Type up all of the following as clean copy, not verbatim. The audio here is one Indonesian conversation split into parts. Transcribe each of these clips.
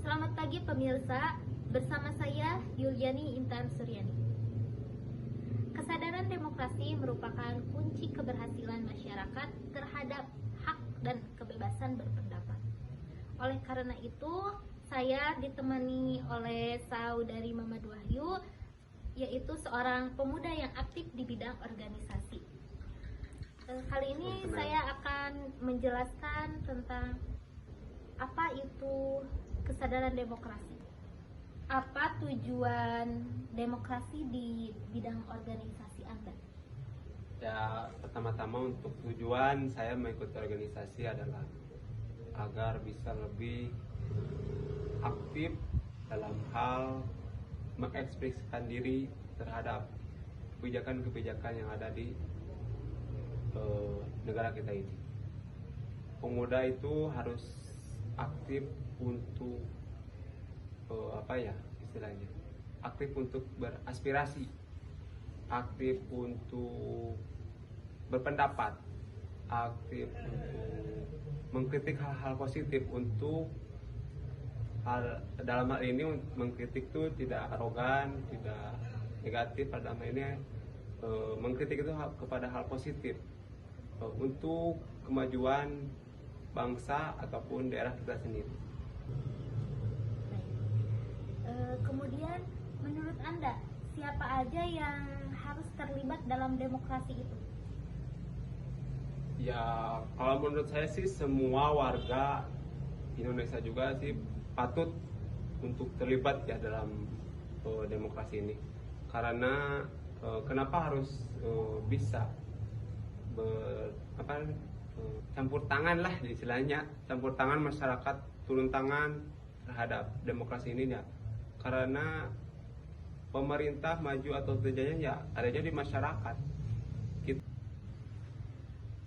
Selamat pagi pemirsa, bersama saya Yuliani Intan Suryani. Kesadaran demokrasi merupakan kunci keberhasilan masyarakat terhadap hak dan kebebasan berpendapat. Oleh karena itu, saya ditemani oleh saudari Mamat Wahyu, yaitu seorang pemuda yang aktif di bidang organisasi. Kali ini saya akan menjelaskan tentang apa itu kesadaran demokrasi. Apa tujuan demokrasi di bidang organisasi Anda? Ya, pertama-tama untuk tujuan saya mengikuti organisasi adalah agar bisa lebih aktif dalam hal mengekspresikan diri terhadap kebijakan-kebijakan yang ada di negara kita ini. Pemuda itu harus aktif untuk aktif untuk beraspirasi, aktif untuk berpendapat, aktif untuk mengkritik hal-hal positif, untuk dalam hal ini mengkritik itu tidak arogan, tidak negatif. Pada hal ini mengkritik itu kepada hal positif untuk kemajuan bangsa ataupun daerah kita sendiri. Kemudian menurut Anda, siapa aja yang harus terlibat dalam demokrasi itu? Ya, kalau menurut saya sih semua warga Indonesia juga sih patut untuk terlibat ya dalam demokrasi ini. Karena kenapa harus bisa campur tangan lah istilahnya, campur tangan masyarakat, turun tangan terhadap demokrasi ini ya. Karena pemerintah maju atau tidaknya ya adanya di masyarakat.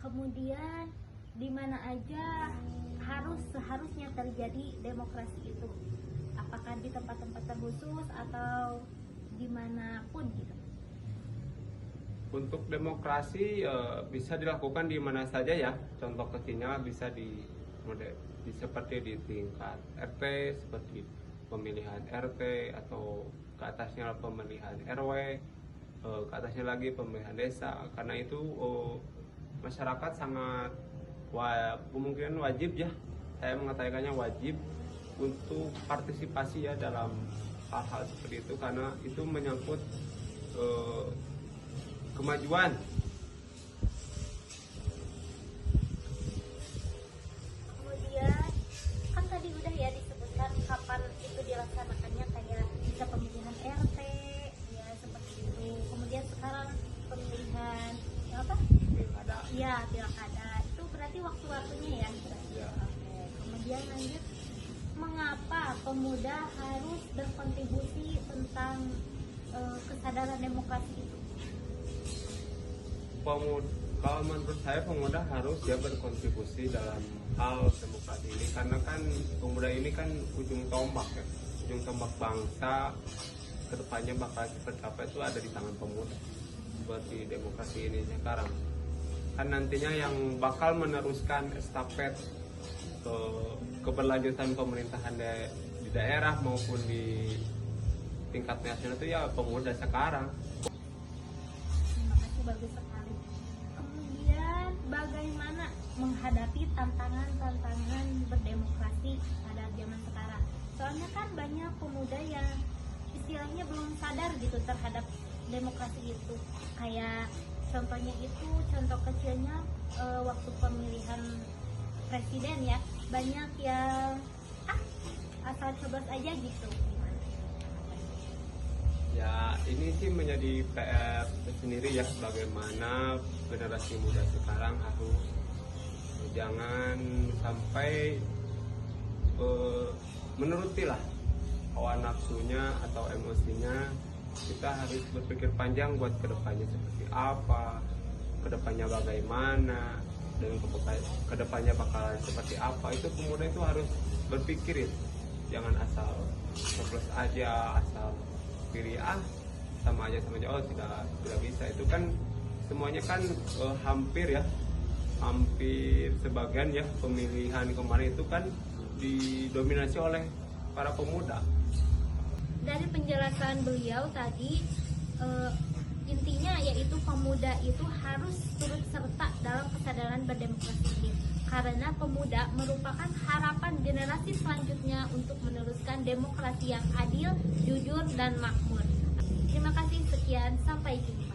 Kemudian di mana aja seharusnya terjadi demokrasi itu? Apakah di tempat-tempat terkhusus atau dimanapun gitu? Untuk demokrasi bisa dilakukan di mana saja ya. Contoh kecilnya bisa seperti di tingkat RT, seperti pemilihan RT, atau ke atasnya pemilihan RW, ke atasnya lagi pemilihan desa. Karena itu masyarakat sangat kemungkinan wajib ya, saya mengatakannya wajib untuk partisipasi ya dalam hal-hal seperti itu, karena itu menyangkut kemajuan. Kemudian kan tadi udah ya disebutkan kapan itu dilaksanakannya, kayak bisa pemilihan RT ya seperti itu. Kemudian sekarang pemilihan apa? Pilkada. Iya, pilkada. Itu berarti waktu-waktunya ya. Ya. Oke. Kemudian lanjut, mengapa pemuda harus berkontribusi tentang kesadaran demokrasi itu? Kalau menurut saya pemuda harus ya berkontribusi dalam hal demokrasi ini, karena kan pemuda ini kan ujung tombak ya, ujung tombak bangsa kedepannya bakal seperti apa itu ada di tangan pemuda. Seperti demokrasi ini sekarang kan nantinya yang bakal meneruskan estafet keberlanjutan pemerintahan di daerah maupun di tingkat nasional itu ya pemuda sekarang. Terima kasih, bagus sekali. Kemudian bagaimana menghadapi tantangan berdemokrasi pada zaman sekarang? Soalnya kan banyak pemuda yang istilahnya belum sadar gitu terhadap demokrasi itu. Kayak contohnya itu, contoh kecilnya waktu pemilihan presiden ya, banyak yang asal coblos aja gitu. Ya, ini sih menjadi PR sendiri ya, bagaimana generasi muda sekarang harus jangan sampai menurutilah hawa nafsunya atau emosinya. Kita harus berpikir panjang buat kedepannya seperti apa, kedepannya bagaimana, dan kedepannya bakalan seperti apa. Itu pemuda itu harus berpikir ya, jangan asal coblos aja, asal pilih sama aja oh tidak bisa. Itu kan semuanya kan hampir sebagian ya pemilihan kemarin itu kan didominasi oleh para pemuda. Dari penjelasan beliau tadi, intinya yaitu pemuda itu harus turut serta dalam kesadaran berdemokrasi ini, karena pemuda merupakan harapan generasi selanjutnya untuk meneruskan demokrasi yang adil, jujur, dan makmur. Terima kasih, sekian, sampai jumpa.